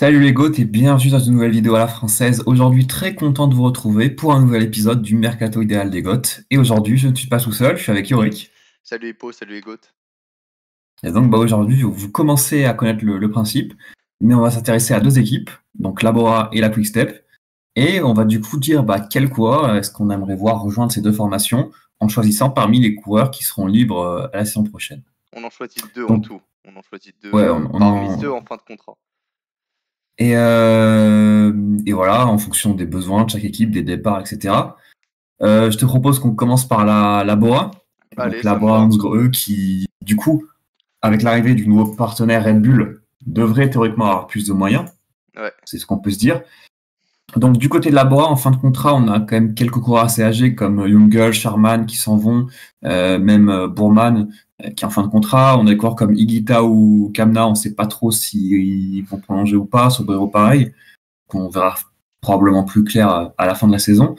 Salut les goths et bienvenue dans une nouvelle vidéo à la française. Aujourd'hui, très content de vous retrouver pour un nouvel épisode du Mercato idéal des goths. Et aujourd'hui, je ne suis pas tout seul, je suis avec Yorick. Salut Hippo, salut Egot. Et donc aujourd'hui, vous commencez à connaître le principe, mais on va s'intéresser à deux équipes, donc Labora et la Quickstep. Et on va du coup dire quel coureur est-ce qu'on aimerait voir rejoindre ces deux formations en choisissant parmi les coureurs qui seront libres à la saison prochaine. On en choisit deux en Donc, tout. On en choisit deux ouais, parmi ceux en fin de contrat. Et, et voilà, en fonction des besoins de chaque équipe, des départs, etc. Je te propose qu'on commence par la Bora. Allez, Donc la ça me Bora va. Hansgrohe qui, du coup, avec l'arrivée du nouveau partenaire Red Bull, devrait théoriquement avoir plus de moyens. Ouais. C'est ce qu'on peut se dire. Donc du côté de la Bora, en fin de contrat, on a quand même quelques coureurs assez âgés comme Jungel, Sharman qui s'en vont, même Bourman qui est en fin de contrat. On a des coureurs comme Higuita ou Kamna, on ne sait pas trop s'ils vont prolonger ou pas. Sobrero pareil, qu'on verra probablement plus clair à la fin de la saison.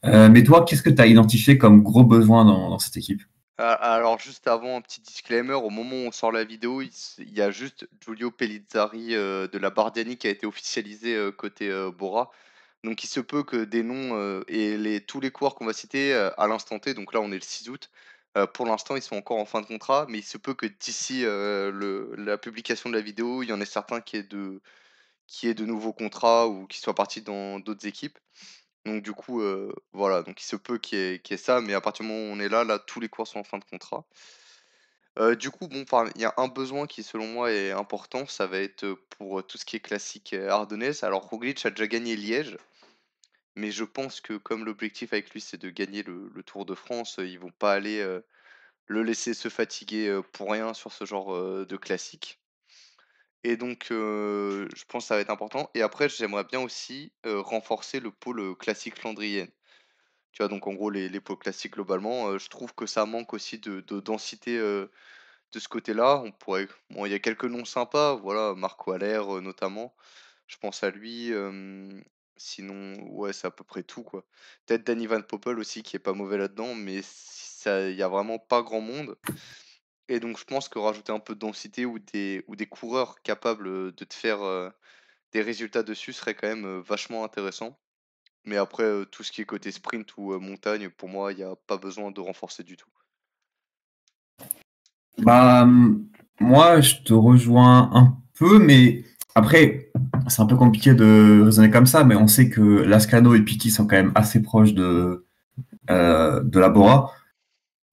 Mais toi, qu'est-ce que tu as identifié comme gros besoin dans cette équipe? Alors juste avant, un petit disclaimer, au moment où on sort la vidéo, il y a juste Giulio Pellizzari de la Bardiani qui a été officialisé côté Bora. Donc il se peut que des noms et tous les coureurs qu'on va citer à l'instant T, donc là on est le 6 août, pour l'instant ils sont encore en fin de contrat, mais il se peut que d'ici la publication de la vidéo, il y en ait certains qui aient de nouveaux contrats ou qui soient partis dans d'autres équipes. Donc du coup, voilà, donc il se peut qu'il y ait ça, mais à partir du moment où on est là, tous les coureurs sont en fin de contrat. Du coup, bon, enfin, il y a un besoin qui, selon moi, est important, ça va être pour tout ce qui est classique ardennaise. Alors Roglic a déjà gagné Liège, mais je pense que comme l'objectif avec lui, c'est de gagner le Tour de France, ils vont pas aller le laisser se fatiguer pour rien sur ce genre de classique. Et donc, je pense que ça va être important. Et après, j'aimerais bien aussi renforcer le pôle classique flandrienne. Tu vois, donc en gros, les pôles classiques globalement, je trouve que ça manque aussi de densité de ce côté-là. Bon, il y a quelques noms sympas, voilà, Marco Haller notamment. Je pense à lui. Sinon, ouais, c'est à peu près tout, quoi. Peut-être Danny Van Poppel aussi, qui est pas mauvais là-dedans, mais il y a vraiment pas grand monde. Et donc, je pense que rajouter un peu de densité ou des coureurs capables de te faire des résultats dessus serait quand même vachement intéressant. Mais après, tout ce qui est côté sprint ou montagne, pour moi, il n'y a pas besoin de renforcer du tout. Bah, moi, je te rejoins un peu, mais après, c'est un peu compliqué de raisonner comme ça, mais on sait que Lascano et Pitti sont quand même assez proches de la Bora,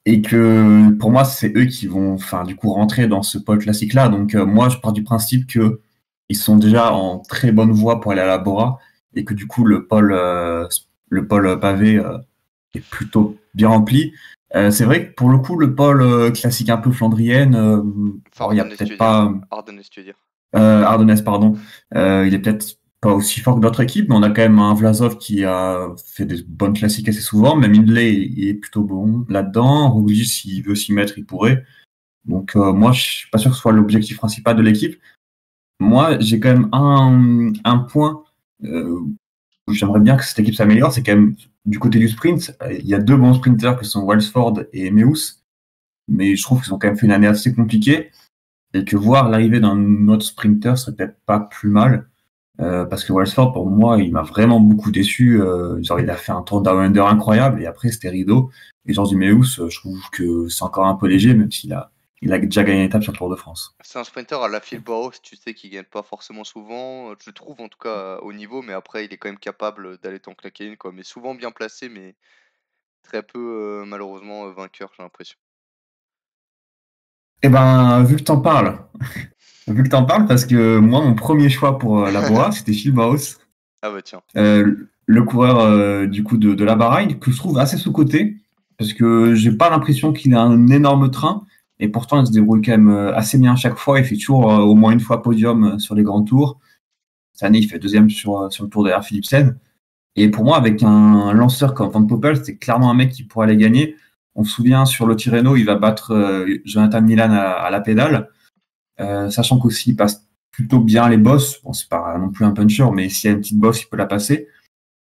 et que pour moi, c'est eux qui vont, enfin, du coup, rentrer dans ce pôle classique-là. Donc, moi, je pars du principe que ils sont déjà en très bonne voie pour aller à la Bora, et que du coup, le pôle pavé est plutôt bien rempli. C'est vrai que pour le coup, le pôle classique un peu flandrienne, Enfin, alors il y a Ardennes, tu peut-être veux dire. pas Ardennes, tu veux dire. Ardennes, pardon, il est peut-être pas aussi fort que d'autres équipes, mais on a quand même un Vlasov qui a fait des bonnes classiques assez souvent. Même Hindley il est plutôt bon là-dedans. Roglic, s'il veut s'y mettre, il pourrait. Donc moi, je suis pas sûr que ce soit l'objectif principal de l'équipe. Moi, j'ai quand même un point où j'aimerais bien que cette équipe s'améliore, c'est quand même du côté du sprint. Il y a deux bons sprinters qui sont Walsford et Meus, mais je trouve qu'ils ont quand même fait une année assez compliquée et que voir l'arrivée d'un autre sprinter serait peut-être pas plus mal. Parce que Walsford, pour moi, il m'a vraiment beaucoup déçu. Genre, il a fait un tour down under incroyable et après, c'était rideau. Et Georges Meus, je trouve que c'est encore un peu léger, même s'il a déjà gagné une étape sur le Tour de France. C'est un sprinter à la Phil Boros, tu sais, qui gagne pas forcément souvent. Je trouve en tout cas au niveau, mais après, il est quand même capable d'aller t'en claquer une, quoi. Mais souvent bien placé, mais très peu, malheureusement, vainqueur, j'ai l'impression. Eh ben, vu que t'en parles, parce que moi, mon premier choix pour la Boa, c'était Phil Baos, Ah bah tiens. le coureur du coup de la Bahreïn, que je trouve assez sous-coté, parce que j'ai pas l'impression qu'il a un énorme train, et pourtant il se débrouille quand même assez bien à chaque fois. Il fait toujours au moins une fois podium sur les grands tours. Cette année, il fait deuxième sur le tour derrière Philipsen. Et pour moi, avec un lanceur comme Van Poppel, c'est clairement un mec qui pourrait aller gagner. On se souvient sur le Tirreno, il va battre Jonathan Milan à la pédale, sachant qu'aussi il passe plutôt bien les bosses. Bon, c'est pas non plus un puncher, mais s'il y a une petite bosse, il peut la passer.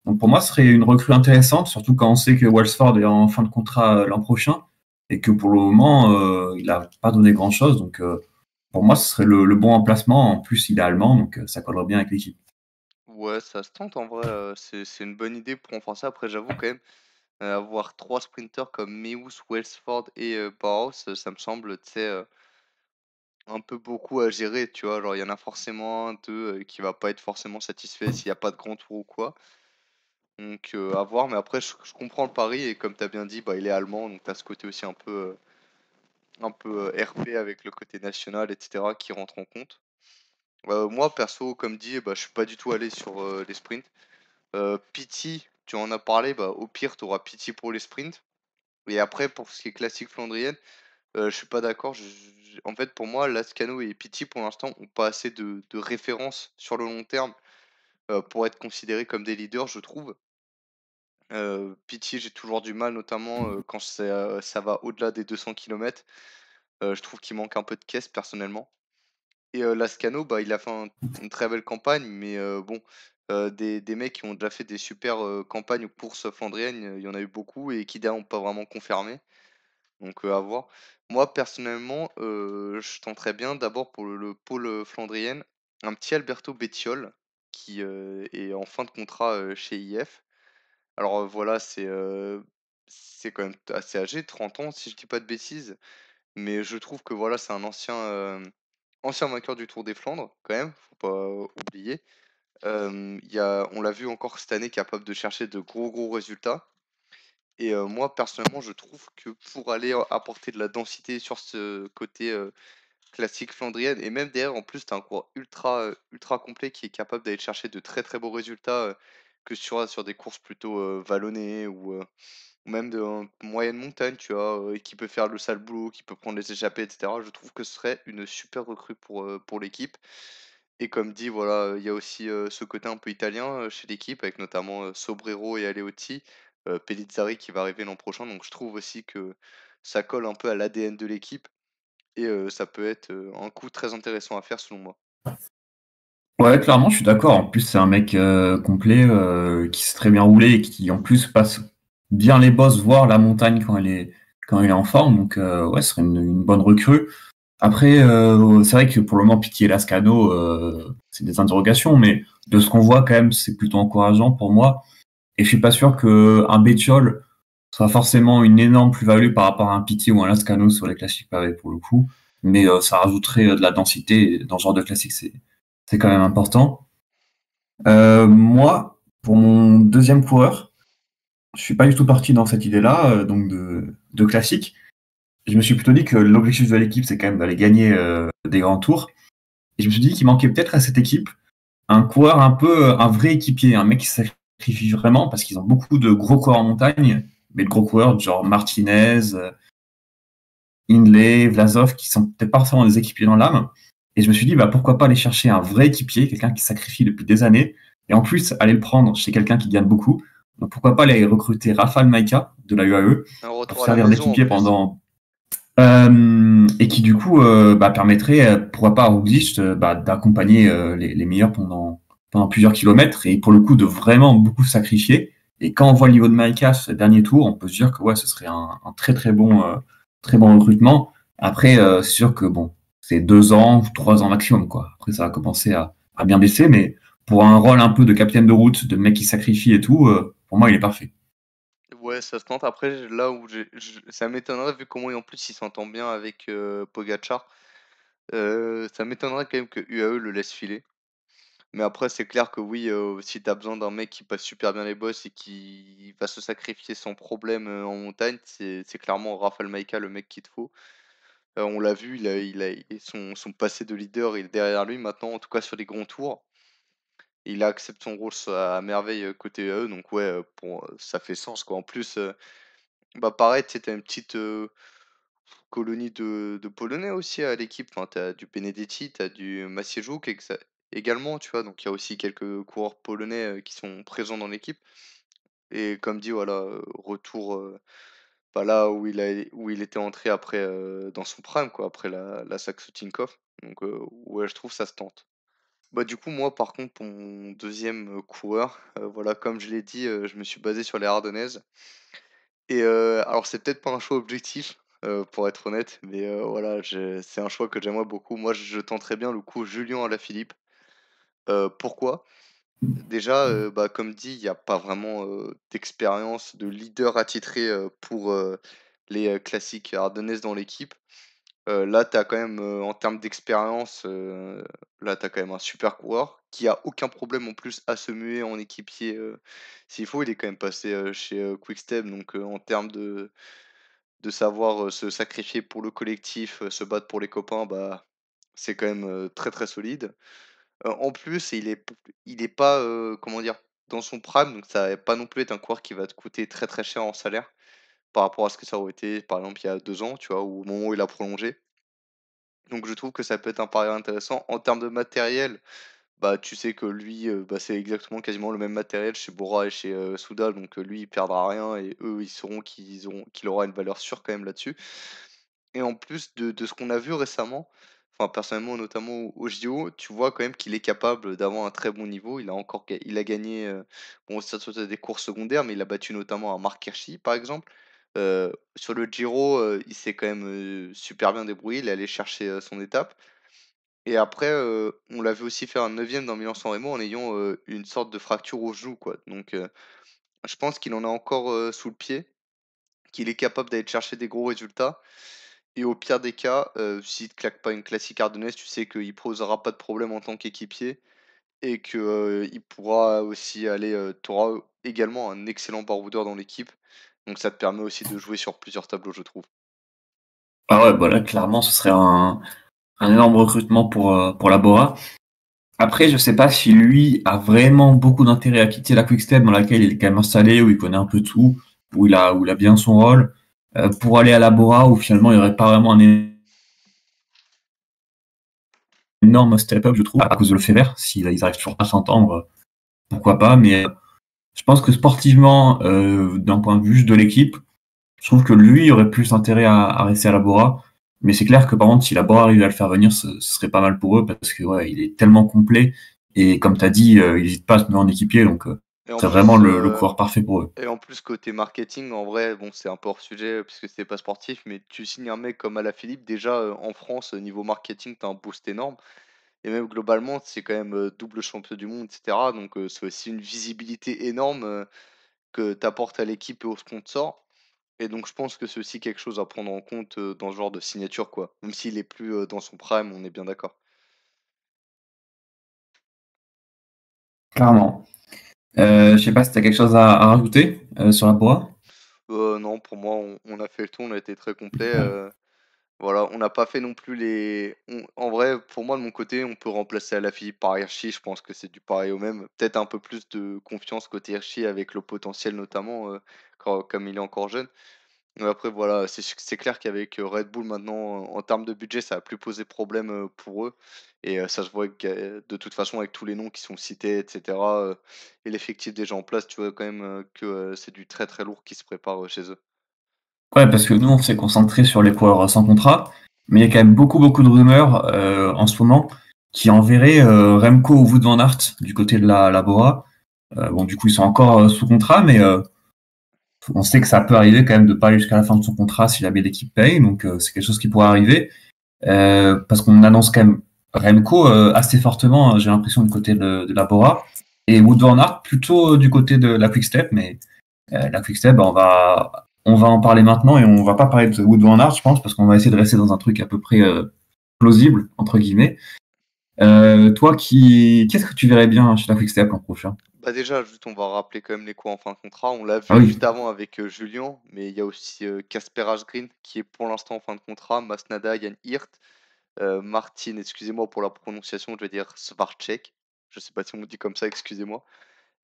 Donc pour moi, ce serait une recrue intéressante, surtout quand on sait que Walsford est en fin de contrat l'an prochain et que pour le moment, il n'a pas donné grand-chose. Donc pour moi, ce serait le bon emplacement. En plus, il est allemand, donc ça collerait bien avec l'équipe. Ouais, ça se tente en vrai, c'est une bonne idée pour renforcer. Après, j'avoue quand même, avoir 3 sprinters comme Meeus, Welsford et Bauhaus, ça me semble, tu sais, un peu beaucoup à gérer, tu vois? Genre, il y en a forcément un d'eux, qui va pas être forcément satisfait s'il y a pas de grand tour ou quoi. Donc à voir, mais après je comprends le pari et comme tu as bien dit, bah, il est allemand, donc tu as ce côté aussi un peu, RP avec le côté national et cetera qui rentre en compte. Moi perso, comme dit, bah, je suis pas du tout allé sur, les sprints. PT, tu en as parlé, bah, au pire, tu auras PT pour les sprints et après pour ce qui est classique flandrienne, je suis pas d'accord. En fait, pour moi, Lascano et PT, pour l'instant, ont pas assez de références sur le long terme, pour être considérés comme des leaders, je trouve. Pity, j'ai toujours du mal, notamment, quand ça va au-delà des 200 kilomètres. Je trouve qu'il manque un peu de caisse, personnellement. Et Lascano, bah, il a fait une très belle campagne, mais bon, des mecs qui ont déjà fait des super, campagnes ou courses flandriennes, il y en a eu beaucoup et qui derrière ont pas vraiment confirmé, donc à voir. Moi, personnellement, je tenterais bien d'abord pour le pôle, flandrienne, un petit Alberto Bettiol qui, est en fin de contrat, chez IF. Alors, voilà, c'est quand même assez âgé, 30 ans si je dis pas de bêtises, mais je trouve que voilà, c'est un ancien vainqueur du Tour des Flandres quand même, faut pas oublier. Il y a On l'a vu encore cette année capable de chercher de gros résultats et moi personnellement je trouve que pour aller apporter de la densité sur ce côté, classique flandrienne et même derrière en plus tu as un coureur ultra complet qui est capable d'aller chercher de très beaux résultats, que sur des courses plutôt, vallonnées ou même de moyenne montagne, tu vois? Et qui peut faire le sale boulot, qui peut prendre les échappées et cetera. Je trouve que ce serait une super recrue pour l'équipe et comme dit, voilà, il y a aussi, ce côté un peu italien, chez l'équipe avec notamment, Sobrero et Aleotti, Pellizzari qui va arriver l'an prochain donc je trouve aussi que ça colle un peu à l'ADN de l'équipe et ça peut être, un coup très intéressant à faire selon moi. Ouais, clairement, je suis d'accord. En plus, c'est un mec complet qui sait très bien rouler et qui, en plus, passe bien les bosses, voire la montagne quand il est en forme. Donc, ouais, ce serait une bonne recrue. Après, c'est vrai que pour le moment, Pitié et Lascano, c'est des interrogations, mais de ce qu'on voit, quand même, c'est plutôt encourageant pour moi. Et je suis pas sûr qu'un Bettiol soit forcément une énorme plus-value par rapport à un Pitié ou un Lascano sur les classiques pavés, pour le coup. Mais ça rajouterait de la densité. Et dans ce genre de classique, c'est quand même important. Moi, pour mon deuxième coureur, je suis pas du tout parti dans cette idée-là, donc de classique. Je me suis plutôt dit que l'objectif de l'équipe, c'est quand même d'aller gagner des grands tours. Et je me suis dit qu'il manquait peut-être à cette équipe un coureur un peu, un vrai équipier, un mec qui se sacrifie vraiment, parce qu'ils ont beaucoup de gros coureurs en montagne, mais de gros coureurs genre Martinez, Hindley, Vlasov, qui sont peut-être pas forcément des équipiers dans l'âme. Et je me suis dit, bah, pourquoi pas aller chercher un vrai équipier, quelqu'un qui se sacrifie depuis des années, et en plus aller le prendre chez quelqu'un qui gagne beaucoup. Donc pourquoi pas aller recruter Rafal Maïka de la UAE Un pour retour à la servir maison en d'équipier plus. pendant et qui du coup bah, permettrait, pourquoi pas à Roglic, bah, d'accompagner les meilleurs pendant plusieurs kilomètres et pour le coup de vraiment beaucoup sacrifier. Et quand on voit le niveau de Maïka ce dernier tour, on peut se dire que ouais, ce serait un très bon recrutement. Après, c'est sûr que bon, c'est 2 ans, 3 ans maximum quoi. Après, ça va commencer à bien baisser, mais pour un rôle un peu de capitaine de route, de mec qui sacrifie et tout, pour moi, il est parfait. Ouais, ça se tente. Après, là où ça m'étonnerait vu comment en plus il s'entend bien avec Pogacar, ça m'étonnerait quand même que UAE le laisse filer. Mais après, c'est clair que oui, si tu as besoin d'un mec qui passe super bien les bosses et qui va se sacrifier sans problème en montagne, c'est clairement Rafael Maïka le mec qu'il te faut. On l'a vu, son passé de leader il est derrière lui maintenant, en tout cas sur les grands tours. Il accepte son rôle à merveille côté UAE, donc ouais, ça fait sens quoi. En plus, bah, pareil, tu sais, tu une petite, colonie de Polonais aussi à l'équipe. Enfin, tu du Benedetti, tu du Maciejczuk également, tu vois? Donc il y a aussi quelques coureurs polonais, qui sont présents dans l'équipe et comme dit, voilà, retour, bah, là où il était entré après, dans son prime quoi, après la Saxo Tinkoff. Donc ouais, je trouve ça se tente. Bah, du coup, moi, par contre, pour mon deuxième e coureur, voilà, comme je l'ai dit, je me suis basé sur les Ardennaises et alors c'est peut-être pas un choix objectif, pour être honnête. Mais voilà, c'est un choix que j'aimerais beaucoup. Moi, je tenterais bien le coup Julien Alaphilippe. Pourquoi? Déjà, bah, comme dit, il y a pas vraiment, d'expérience de leader attitré, pour, les, classiques ardennaises dans l'équipe. Là, tu as quand même, en termes d'expérience, là, tu as quand même un super coureur qui a aucun problème en plus à se muer en équipier, s'il faut. Il est quand même passé, chez, Quick-Step donc en termes de savoir, se sacrifier pour le collectif, se battre pour les copains, bah, c'est quand même, très, très solide. En plus, il est pas, comment dire? Dans son prime, donc ça va pas non plus être un coureur qui va te coûter très, très cher en salaire par rapport à ce que ça aurait été, par exemple, il y a 2 ans, tu vois? Ou au moment où il a prolongé. Donc je trouve que ça peut être un pari intéressant. En termes de matériel, bah, tu sais que lui, bah, c'est exactement quasiment le même matériel chez Bora et chez, Soudal, donc lui, il perdra rien et eux, ils sauront qu'il aura une valeur sûre quand même là-dessus. Et en plus de ce qu'on a vu récemment, enfin personnellement, notamment au JO, tu vois quand même qu'il est capable d'avoir un très bon niveau. Il a gagné, bon ça soit des courses secondaires, mais il a battu notamment un Marc Hirschi par exemple. Sur le Giro, il s'est quand même, super bien débrouillé, il est allé chercher, son étape et après, on l'a vu aussi faire un 9e dans Milan-San Remo en ayant, une sorte de fracture au genou quoi. Donc je pense qu'il en a encore, sous le pied, qu'il est capable d'aller chercher des gros résultats et au pire des cas, s'il te claque pas une classique ardennaise, tu sais qu'il posera pas de problème en tant qu'équipier et que, il pourra aussi aller, tu auras également un excellent baroudeur dans l'équipe, donc ça te permet aussi de jouer sur plusieurs tableaux, je trouve. Ah ouais, bah là, clairement, ce serait un énorme recrutement pour la Bora. Après, je sais pas si lui a vraiment beaucoup d'intérêt à quitter la Quick-Step dans laquelle il est quand même installé, où il connaît un peu tout, où il a bien son rôle, pour aller à la Bora, où finalement il n'y aurait pas vraiment un énorme step-up, je trouve, à cause de Lefebvre. S'ils arrivent toujours pas à s'entendre, pourquoi pas. Mais je pense que sportivement, d'un point de vue juste de l'équipe, je trouve que lui aurait plus intérêt à rester à la Bora. Mais c'est clair que par contre, si la Bora arrive à le faire venir, ce serait pas mal pour eux parce que ouais, il est tellement complet. Et comme tu as dit, il n'hésite pas à se mettre en équipier, donc Et en c'est vraiment plus, le coureur parfait pour eux. côté marketing, en vrai, bon, c'est un peu hors sujet, puisque c'est pas sportif, mais tu signes un mec comme Alaphilippe, déjà, en France, niveau marketing, tu as un boost énorme et même globalement, c'est quand même, double champion du monde et cetera, donc c'est aussi une visibilité énorme, que tu apportes à l'équipe et aux sponsors. Et donc je pense que c'est aussi quelque chose à prendre en compte, dans ce genre de signature, quoi. Même s'il est plus, dans son prime, on est bien d'accord. Clairement. Je sais pas si tu as quelque chose à rajouter sur la Bora. Non, pour moi, on a fait le tour, on a été très complet, voilà, on n'a pas fait non plus les en vrai, pour moi, de mon côté, on peut remplacer Alaphilippe par Hirschi, je pense que c'est du pareil au même. Peut-être un peu plus de confiance côté Hirschi avec le potentiel notamment, comme il est encore jeune. Mais après voilà, c'est clair qu'avec, Red Bull maintenant, en termes de budget, ça a plus posé problème, pour eux et ça se voit que, de toute façon avec tous les noms qui sont cités et cetera, et l'effectif déjà en place, tu vois quand même, que, c'est du très, très lourd qui se prépare, chez eux. Ouais, parce que nous, on s'est concentré sur les coureurs sans contrat, mais il y a quand même beaucoup, beaucoup de rumeurs en ce moment qui enverraient Remco ou Wout van Aert du côté de la Bora. Bon, du coup, ils sont encore sous contrat, mais on sait que ça peut arriver quand même de pas aller jusqu'à la fin de son contrat si jamais l'équipe paye, donc c'est quelque chose qui pourrait arriver. Parce qu'on annonce quand même Remco assez fortement, j'ai l'impression, du côté de la Bora, et Wout van Aert plutôt du côté de la Quick-Step, mais la Quick-Step, bah, on va en parler maintenant et on va pas parler de Wout van Aert, je pense, parce qu'on va essayer de rester dans un truc à peu près plausible, entre guillemets. Toi, qu'est-ce que tu verrais bien chez la Quick-Step l'an prochain? Bah, déjà, juste, on va rappeler quand même les coups en fin de contrat. On l'a Ah vu oui. juste avant avec, Julien, mais il y a aussi, Kasper Asgreen qui est pour l'instant en fin de contrat, Masnada, Jan Hirt, Martin, excusez-moi pour la prononciation, je vais dire Schwarzenegg. Je sais pas si on dit comme ça, excusez-moi.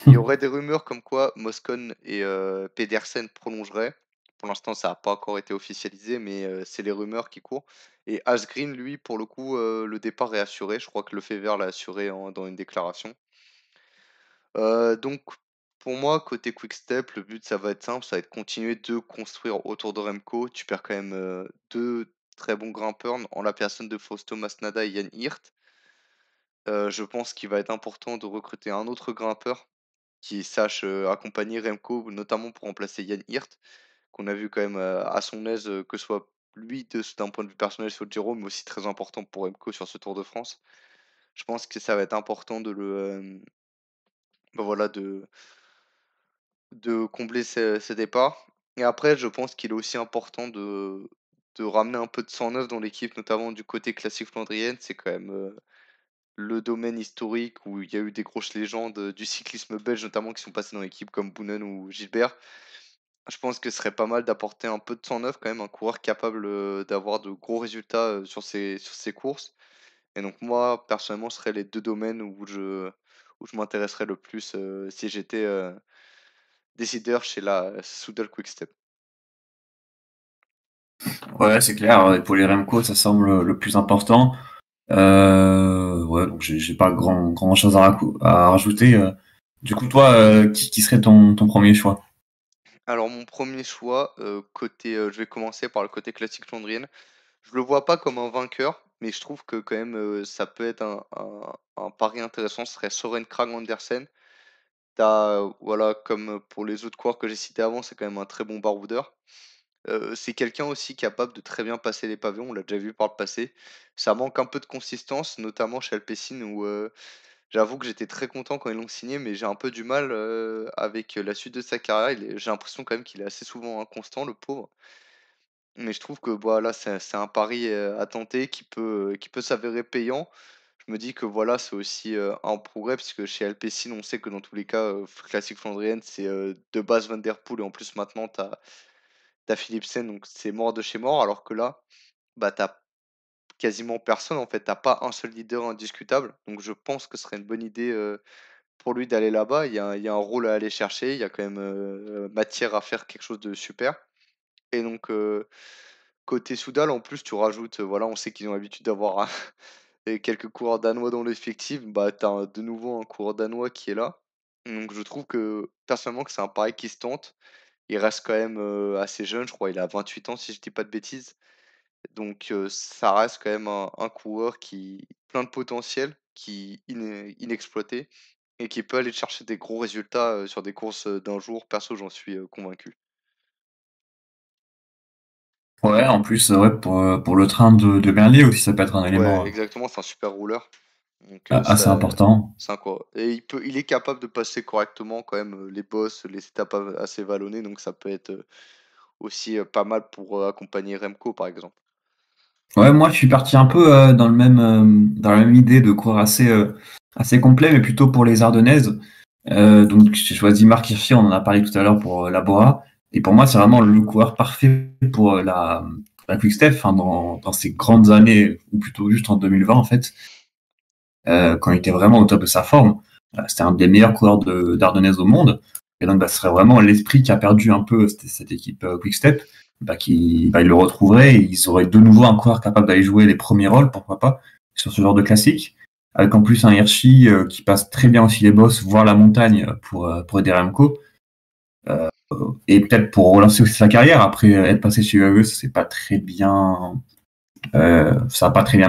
Il y aurait des rumeurs comme quoi Moscon et Pedersen prolongeraient. Pour l'instant, ça n'a pas encore été officialisé, mais c'est les rumeurs qui courent. Et Asgreen, lui, pour le coup, le départ est assuré. Je crois que Lefebvre l'a assuré dans une déclaration. Donc pour moi, côté Quick-Step, le but, ça va être simple, ça va être continuer de construire autour de Remco. Tu perds quand même, 2 très bons grimpeurs en la personne de Fausto Masnada et Jan Hirt. Je pense qu'il va être important de recruter un autre grimpeur qui sache, accompagner Remco, notamment pour remplacer Jan Hirt, qu'on a vu quand même, à son aise, que ce soit lui, d'un point de vue personnel sur le Giro, mais aussi très important pour Remco sur ce Tour de France. Je pense que ça va être important de bah, voilà, de combler ses départs. Et après, je pense qu'il est aussi important de ramener un peu de sang neuf dans l'équipe, notamment du côté classique flandrienne. C'est quand même le domaine historique où il y a eu des grosses légendes du cyclisme belge, notamment qui sont passées dans l'équipe comme Boonen ou Gilbert. Je pense que ce serait pas mal d'apporter un peu de sang neuf quand même, un coureur capable d'avoir de gros résultats sur ses courses. Et donc moi, personnellement, ce seraient les deux domaines où je m'intéresserais le plus si j'étais décideur chez la Soudal Quickstep. Ouais, c'est clair. Pour les Remco, ça semble le plus important. Ouais, donc j'ai pas grand chose à rajouter. Du coup, toi, qui serait ton premier choix? Alors mon premier choix, je vais commencer par le côté classique flandrienne. Je le vois pas comme un vainqueur, mais je trouve que quand même, ça peut être un pari intéressant, ce serait Søren Kragh Andersen. Voilà, comme pour les autres coureurs que j'ai cités avant, c'est quand même un très bon baroudeur. C'est quelqu'un aussi capable de très bien passer les pavés, on l'a déjà vu par le passé. Ça manque un peu de consistance, notamment chez Alpecin où, j'avoue que j'étais très content quand ils l'ont signé, mais j'ai un peu du mal, avec la suite de sa carrière. J'ai l'impression quand même qu'il est assez souvent inconstant, le pauvre. Mais je trouve que voilà, c'est un pari, à tenter qui peut s'avérer payant. Je me dis que voilà, c'est aussi, un progrès puisque chez Alpecin, on sait que dans tous les cas, classique flandrienne, c'est, de base Van der Poel et en plus maintenant tu as Philipsen, donc c'est mort de chez mort. Alors que là, bah, tu quasiment personne en fait, tu pas un seul leader indiscutable. Donc je pense que ce serait une bonne idée, pour lui d'aller là-bas. Il y a un rôle à aller chercher, il y a quand même, matière à faire quelque chose de super. Et donc, côté Soudal, en plus, tu rajoutes, voilà, on sait qu'ils ont l'habitude d'avoir quelques coureurs danois dans l'effectif. Bah, tu as de nouveau un coureur danois qui est là. Donc je trouve que, personnellement, que c'est un pari qui se tente. Il reste quand même, assez jeune, je crois, il a 28 ans si je dis pas de bêtises. Donc, ça reste quand même un coureur qui plein de potentiel, qui inexploité et qui peut aller chercher des gros résultats, sur des courses, d'un jour. Perso, j'en suis, convaincu. Ouais, en plus, ouais, pour le train de Merlier aussi, ça peut être un Ouais, élément exactement, c'est un super rouleur. Donc, assez important. c'est un quoi et il est capable de passer correctement quand même, les bosses, les étapes assez vallonnées, donc ça peut être, aussi, pas mal pour, accompagner Remco, par exemple. Ouais, moi, je suis parti un peu dans la même idée de coureur assez complet, mais plutôt pour les Ardennaises. Donc, j'ai choisi Marc Hirschi, on en a parlé tout à l'heure pour la Bora. Et pour moi, c'est vraiment le coureur parfait pour la Quick-Step, enfin, dans ces grandes années, ou plutôt juste en 2020, en fait, quand il était vraiment au top de sa forme. C'était un des meilleurs coureurs d'Ardennaises au monde. Et donc, bah, ce serait vraiment l'esprit qui a perdu un peu cette équipe Quick-Step, il le retrouverait et ils auraient de nouveau un coureur capable d'aller jouer les premiers rôles, pourquoi pas, sur ce genre de classique. Avec en plus un Hirschi qui passe très bien aussi les bosses, voire la montagne pour aider Remco. Et peut-être pour relancer aussi sa carrière. Après être passé chez UAE, ça n'a pas très bien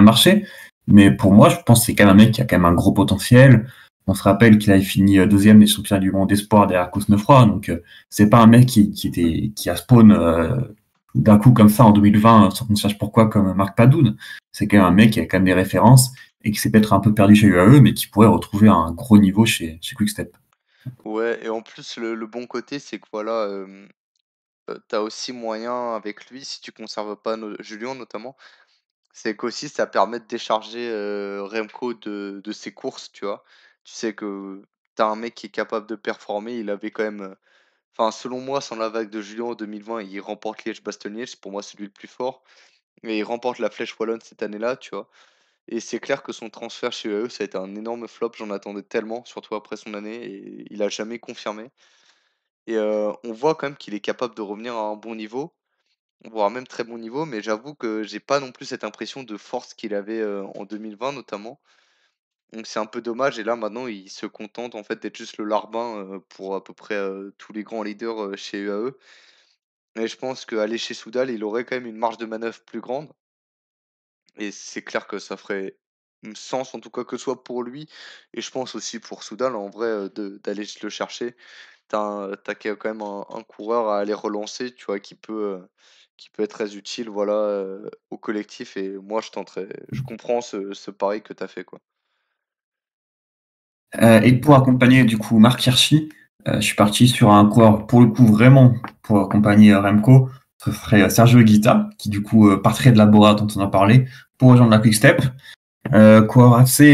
marché. Mais pour moi, je pense que c'est quand même un mec qui a quand même un gros potentiel. On se rappelle qu'il avait fini deuxième des championnats du monde d'espoir derrière Cosnefroy. Donc, c'est pas un mec qui a spawn d'un coup comme ça en 2020 sans qu'on sache pourquoi comme Marc Padoun. C'est quand même un mec qui a quand même des références et qui s'est peut-être un peu perdu chez UAE, mais qui pourrait retrouver un gros niveau chez Quickstep. Ouais et en plus, le bon côté, c'est que voilà, tu aussi moyen avec lui, si tu conserves pas Julien notamment, c'est qu'aussi ça permet de décharger, Remco de ses courses, tu vois? Tu sais que tu as un mec qui est capable de performer, il avait quand même, enfin selon moi, sans la vague de Julien en 2020, il remporte Liège-Bastogne-Liège, pour moi c'est lui le plus fort et il remporte la Flèche Wallonne cette année-là, tu vois? Et c'est clair que son transfert chez eux, ça a été un énorme flop, j'en attendais tellement, surtout après son année et il a jamais confirmé et on voit quand même qu'il est capable de revenir à un bon niveau, voire même très bon niveau, mais j'avoue que j'ai pas non plus cette impression de force qu'il avait, en 2020 notamment. Donc c'est un peu dommage et là maintenant il se contente en fait d'être juste le larbin, pour à peu près, tous les grands leaders, chez UAE. Et je pense qu'aller chez Soudal, il aurait quand même une marge de manœuvre plus grande et c'est clair que ça ferait, sens en tout cas que ce soit pour lui et je pense aussi pour Soudal en vrai, de d'aller le chercher. Tu as quand même un coureur à aller relancer, tu vois? qui peut être très utile, voilà, au collectif. Et moi, je comprends ce pari que tu as fait, quoi. Et pour accompagner du coup Marc Hirschi, je suis parti sur un coureur pour le coup vraiment pour accompagner Remco. Ce serait Sergio Higuita qui du coup partirait de la Bora dont on a parlé pour rejoindre la Quick Step. Coureur assez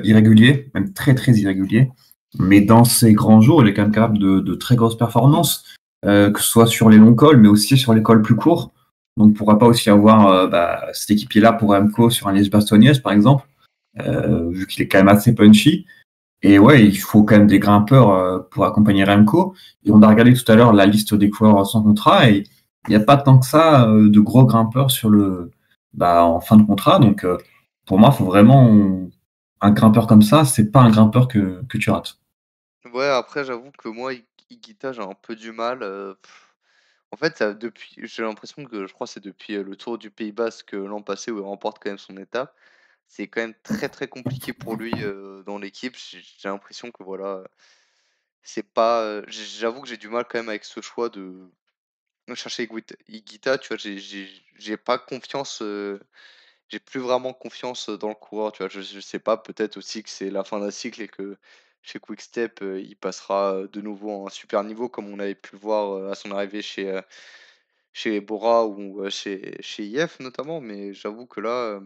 irrégulier, même très très irrégulier. Mais dans ses grands jours, il est quand même capable de très grosses performances, que ce soit sur les longs cols, mais aussi sur les cols plus courts. Donc pourra pas aussi avoir cet équipier-là pour Remco sur un Liège-Bastogne par exemple, vu qu'il est quand même assez punchy. Et ouais, il faut quand même des grimpeurs pour accompagner Remco. Et on a regardé tout à l'heure la liste des coureurs sans contrat et il n'y a pas tant que ça de gros grimpeurs en fin de contrat. Donc pour moi, il faut vraiment un grimpeur comme ça, c'est pas un grimpeur que tu rates. Ouais, après, j'avoue que moi, Higuita, j'ai un peu du mal. En fait, j'ai l'impression que je crois que c'est depuis le Tour du Pays Basque l'an passé où il remporte quand même son étape. C'est quand même très très compliqué pour lui dans l'équipe. J'ai l'impression que voilà, c'est pas. J'avoue que j'ai du mal quand même avec ce choix de chercher Higuita. Tu vois, j'ai pas confiance. J'ai plus vraiment confiance dans le coureur. Tu vois, je sais pas. Peut-être aussi que c'est la fin d'un cycle et que chez Quick-Step, il passera de nouveau à un super niveau comme on avait pu le voir à son arrivée chez Bora ou chez IF notamment. Mais j'avoue que là,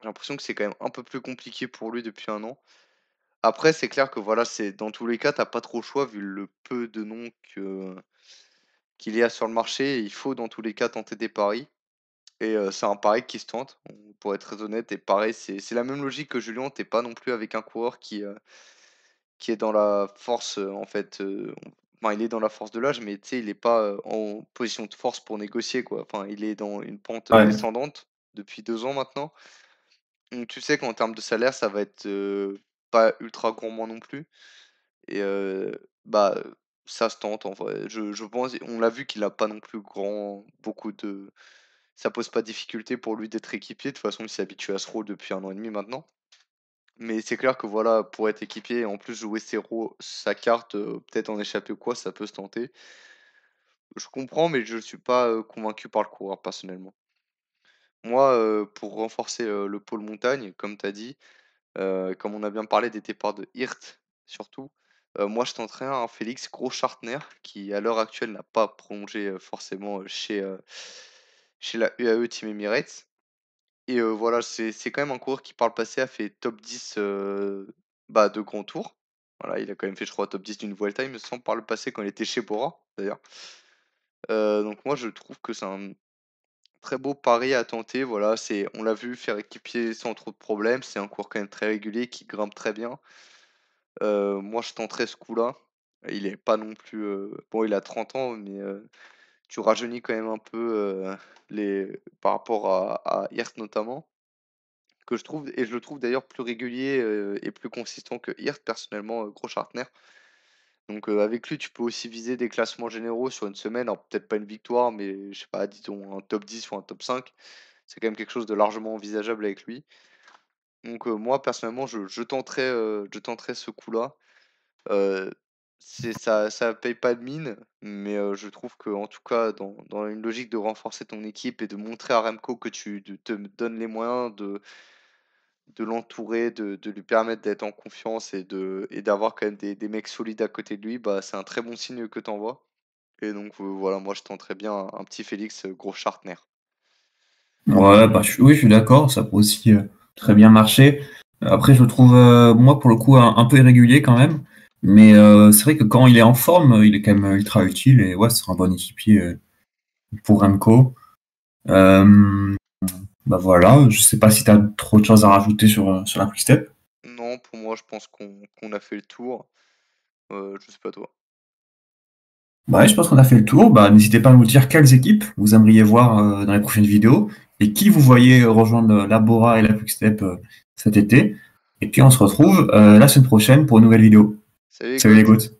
j'ai l'impression que c'est quand même un peu plus compliqué pour lui depuis un an. Après, c'est clair que voilà, c'est dans tous les cas, t'as pas trop le choix vu le peu de noms qu'il y a sur le marché. Il faut dans tous les cas tenter des paris. Et c'est un pari qui se tente, pour être très honnête. Et pareil, c'est la même logique que Julien. T'es pas non plus avec un coureur qui est dans la force, en fait. Enfin, il est dans la force de l'âge, mais tu sais, il est pas en position de force pour négocier, quoi. Enfin, il est dans une pente Ouais. descendante depuis 2 ans maintenant. Donc tu sais qu'en termes de salaire, ça va être pas ultra gourmand non plus. Et bah, ça se tente en vrai. Je pense, on l'a vu qu'il a pas non plus beaucoup de. Ça pose pas de difficulté pour lui d'être équipier. De toute façon, il s'est habitué à ce rôle depuis 1 an et demi maintenant. Mais c'est clair que voilà, pour être équipier et en plus jouer sa carte, peut-être en échapper ou quoi, ça peut se tenter. Je comprends, mais je suis pas convaincu par le coureur personnellement. Moi, pour renforcer le pôle montagne, comme tu as dit, comme on a bien parlé des départs de Hirt surtout, moi je tenterais un Félix Großschartner qui à l'heure actuelle n'a pas prolongé, forcément, chez la UAE Team Emirates. Et voilà, c'est quand même un coureur qui par le passé a fait top 10 de grands tours. Voilà, il a quand même fait je crois top 10 d'une Vuelta il me semble par le passé quand il était chez Bora d'ailleurs. Donc moi je trouve que c'est un très beau pari à tenter, voilà, on l'a vu faire équipier sans trop de problèmes, c'est un cours quand même très régulier qui grimpe très bien. Moi je tenterais ce coup-là. Il est pas non plus, bon il a 30 ans mais, tu rajeunis quand même un peu, les par rapport à Hirt notamment, que je trouve et je le trouve d'ailleurs plus régulier, et plus consistant que Hirt personnellement, Großschartner. Donc, avec lui tu peux aussi viser des classements généraux sur une semaine, alors peut-être pas une victoire mais je sais pas, disons un top 10 ou un top 5. C'est quand même quelque chose de largement envisageable avec lui. Donc, moi personnellement je tenterais ce coup-là. Heu, ça paye pas de mine, mais, je trouve que en tout cas dans une logique de renforcer ton équipe et de montrer à Remco que tu te donnes les moyens de l'entourer, de lui permettre d'être en confiance et d'avoir quand même des mecs solides à côté de lui, bah, c'est un très bon signe que tu envoies. Et donc, voilà, moi je tenterais bien un petit Félix, Großschartner. Ouais, oui, je suis d'accord, ça peut aussi très bien marcher. Après, je le trouve, moi, pour le coup, un peu irrégulier quand même. Mais c'est vrai que quand il est en forme, il est quand même ultra utile et ouais, c'est un bon équipier pour Remco. Euh, Bah voilà, je sais pas si tu as trop de choses à rajouter sur la Quick Step. Non, pour moi je pense qu'on a fait le tour, je sais pas toi. Bah ouais, je pense qu'on a fait le tour. Bah, n'hésitez pas à nous dire quelles équipes vous aimeriez voir dans les prochaines vidéos et qui vous voyez rejoindre la Bora et la Quick Step cet été. Et puis on se retrouve la semaine prochaine pour une nouvelle vidéo. Salut les Salut les gars. gouttes.